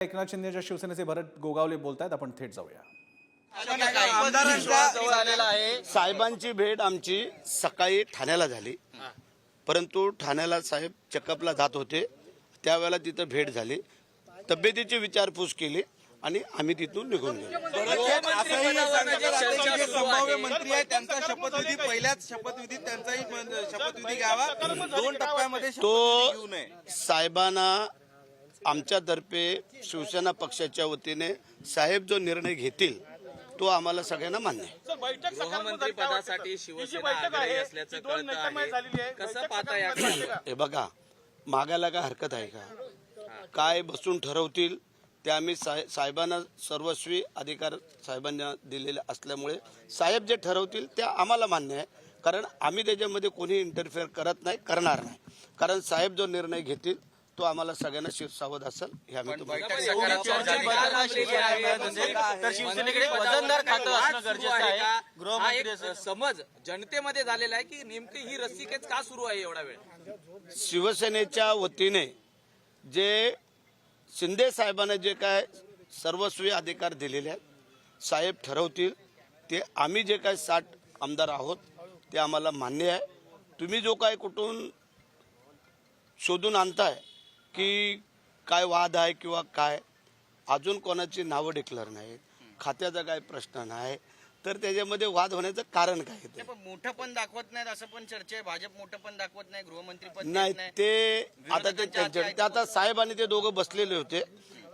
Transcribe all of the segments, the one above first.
एकनाथ शिंदेच्या शिवसेनेचे भरत गोगावले बोलतायत, आपण थेट जाऊया. साहेबांची भेट आमची सकाळी ठाण्याला झाली, परंतु ठाण्याला साहेब चेकअपला जात होते त्यावेळेला तिथं भेट झाली, तब्येतीची विचारपूस केली आणि आम्ही तिथून निघून गेलो. संभाव्य मंत्री आहे त्यांचा शपथविधी पहिल्याच शपथविधीत त्यांचाही शपथविधी घ्यावा, 2 टप्प्यामध्ये तो घेऊ नये. साहेबांना आमच्यातर्फे शिवसेना पक्षाच्या वतीने साहेब जो निर्णय घेतील तो आम्हाला सगळ्यांना मान्य आहे. गृहमंत्री पदासाठी शिवसेना आग्रही असल्याचं कळतं आहे. कसं पाहता याकडे? हे बघा, मागायला काय हरकत आहे का? काय बसून ठरवतील ते आम्ही साहेबांना सर्वस्वी अधिकार साहेबांना दिलेले असल्यामुळे साहेब जे ठरवतील ते आम्हाला मान्य आहे, कारण आम्ही त्याच्यामध्ये कोणी इंटरफेअर करत नाही, करणार नाही. कारण साहेब जो निर्णय घेतील तो आम्हाला सगळ्यांना शिरसावत असेल हे आम्ही तुम्हाला तर शिवसेनेकडे वजनदार खातं असणं गरजेचं आहे. हा एक समज जनतेमध्ये झालेला आहे की नेमकी ही रस्सीखेच का सुरू आहे एवढा वेळ? शिवसेनेच्या वतीने जे शिंदे साहेबांना जे काय सर्वस्वी अधिकार दिलेले आहेत, साहेब ठरवतील ते. आम्ही जे काय 60 आमदार आहोत ते आम्हाला मान्य आहे. तुम्ही जो काय कुठून शोधून आणताय की काय वाद आहे किंवा काय, अजून कोणाची नावं डिक्लेअर नाहीत, खात्याचा काय प्रश्न नाही, तर त्याच्यामध्ये वाद होण्याचं कारण काय ते मोठं पण दाखवत नाहीत असं पण चर्चा आहे. भाजप मोठं पण दाखवत नाही, गृहमंत्री पद नाही. ते आता ते आता साहेब आणि ते दोघं बसलेले होते.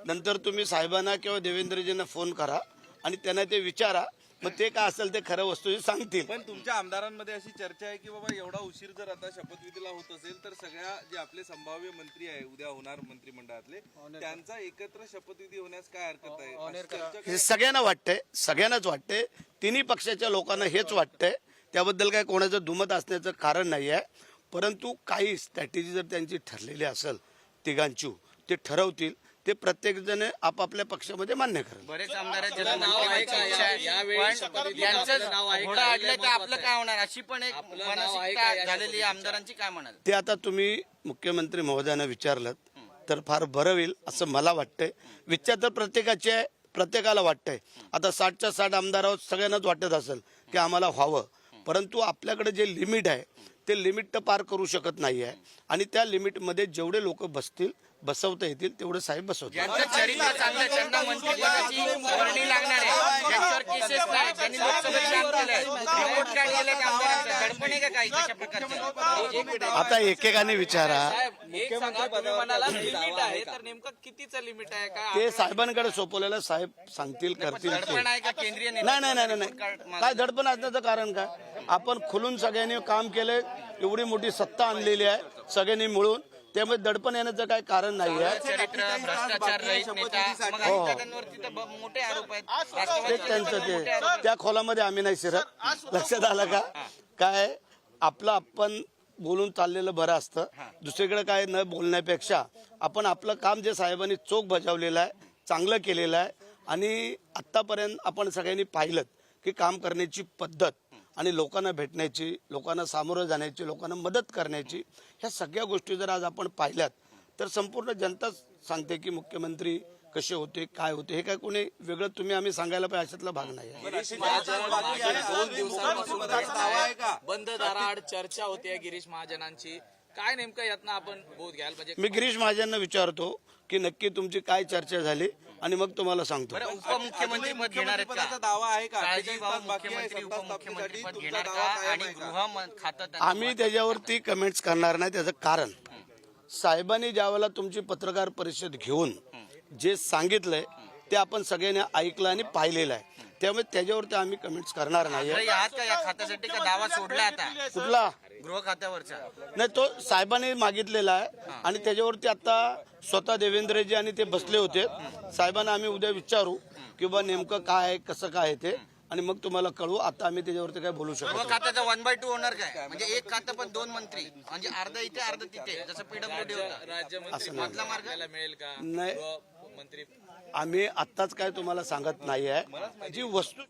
नंतर तुम्ही साहेबांना किंवा देवेंद्रजींना फोन करा आणि त्यांना ते विचारा, मग ते काय असेल ते खरं वस्तू सांगतील. पण तुमच्या आमदारांमध्ये अशी चर्चा आहे की बाबा एवढा उशीर जर आता शपथविधीला होत असेल तर सगळ्या जे आपले संभाव्य मंत्री आहे उद्या होणार मंत्रिमंडळातले त्यांचा एकत्र शपथविधी होण्यास काय हरकत आहे? हे सगळ्यांना वाटतंय, सगळ्यांनाच वाटतंय, तिन्ही पक्षाच्या लोकांना हेच वाटतंय. त्याबद्दल काय कोणाचं दुमत असण्याचं कारण नाही आहे. परंतु काही स्ट्रॅटेजी जर त्यांची ठरलेली असेल तिघांची, ते ठरवतील, ते प्रत्येक जण आपापल्या पक्षामध्ये मान्य करेल. बरेच आमदार आहेत आपलं नाव आहे का यावेळी शपथविधीला आपलं नाव आहे का? घोडा अडलं तर आपलं काय होणार अशी पण एक मानसिकता झालेली आमदारांची. काय म्हणाल ते आता तुम्ही मुख्यमंत्री महोदयांना विचारलं तर फार बरं होईल असं मला वाटतंय. विचार तर प्रत्येकाचे आहे, प्रत्येकाला वाटतंय. आता 60च्या 60 आमदारावर सगळ्यांनाच वाटत असेल की आम्हाला व्हावं, परंतु आपल्याकडे जे लिमिट आहे ते लिमिट तर पार करू शकत नाही आहे. आणि त्या लिमिटमध्ये जेवढे लोक बसवता येतील तेवढे साहेब बसवतात. ज्यांचं चरित्र चांगलं त्यांना मंत्रिपदाची वर्णी लागणार आहे, ज्यांच्यावर केसेस नाही, ज्यांनी लोकसभेत काम केलंय, रिपोर्ट कार्ड केलंय त्या आमदारांचं, दडपण आहे का काही कशा प्रकारचं? आता एकेकाने विचारा. एक सांगा, तुम्ही म्हणाला लिमिट आहे, तर नेमकं कितीचं लिमिट आहे का? ते साहेबांकडे सोपवलेलं, साहेब सांगतील, करतील. दडपण आहे का केंद्रीय नाही नाही नाही नाही, काय दडपण असण्याचं कारण काय? आपण खुलून सगळ्यांनी काम केलंय, एवढी मोठी सत्ता आणलेली आहे सगळ्यांनी मिळून, त्यामुळे दडपण येण्याचं काय कारण नाही आहे. चरित्र, भ्रष्टाचार रहित नेता, मग अजितदादांवरती तर मोठे आरोप आहेत. ते त्यांचं ते त्या खोलामध्ये आम्ही नाही शिरत. लक्षात आलं का? काय आपलं आपण बोलून चाललेलं बरं असतं. दुसरीकडे काय न बोलण्यापेक्षा आपण आपलं काम जे साहेबांनी चोख बजावलेलं आहे, चांगलं केलेलं आहे. आणि आत्तापर्यंत आपण सगळ्यांनी पाहिलं की काम करण्याची पद्धत आणि लोकांना भेटण्याची, लोकांना सामोरं जाण्याची, लोकांना मदत करण्याची, ह्या सगळ्या गोष्टी जर आज आपण पाहिल्यात तर संपूर्ण जनता सांगते की मुख्यमंत्री कसे होते, काय होते. हे काय कोणी वेगळं तुम्ही आम्ही सांगायला पाहिजे अशातला भाग नाही आहे. 2 दिवसांपासून बंद दाराआड चर्चा होते गिरीश महाजनांची. काय नेमकं यातनं आपण बोध घ्यायला पाहिजे? मी गिरीश महाजनांना विचारतो की नक्की तुमची काय चर्चा झाली आणि मग तुम्हाला सांगतो. उपमुख्यमंत्री पद घेणार आहेत का? दावा आहे का? काळजी भाऊ मुख्यमंत्री उपमुख्यमंत्री पद घेणार का? आणि गृह खातं आम्ही त्याच्यावरती कमेंट्स करणार नाही. त्याचं कारण साहेबांनी ज्यावेळेला तुमची पत्रकार परिषद घेऊन जे सांगितलंय ते आपण सगळ्यांनी ऐकलं आणि पाहिलेलं आहे, त्यामुळे त्याच्यावरती आम्ही कमेंट्स करणार नाही. आहात का या खात्यासाठी का दावा सोडला आता कुठला गृह खात्यावरचा? नाही, तो साहेबांनी मागितलेला आहे आणि त्याच्यावरती आता स्वतः देवेंद्रजी आणि ते बसले होते. साहेबांना आम्ही उद्या विचारू की बा नेमकं काय आहे, कसं काय आहे ते, आणि मग तुम्हाला कळवू. आता आम्ही त्याच्यावरती काय बोलू शकतो? गृह खात्याचा 1/2 होणार काय? म्हणजे एक खातं पण 2 मंत्री, म्हणजे अर्ध इथे अर्ध तिथे, जसं पीडब्ल्यूडी होतं. राज्यमंत्री मधला मार्ग मिळेल का? नाही, मंत्री आम्ही आत्ताच काय तुम्हाला सांगत नाही आहे. जी वस्तू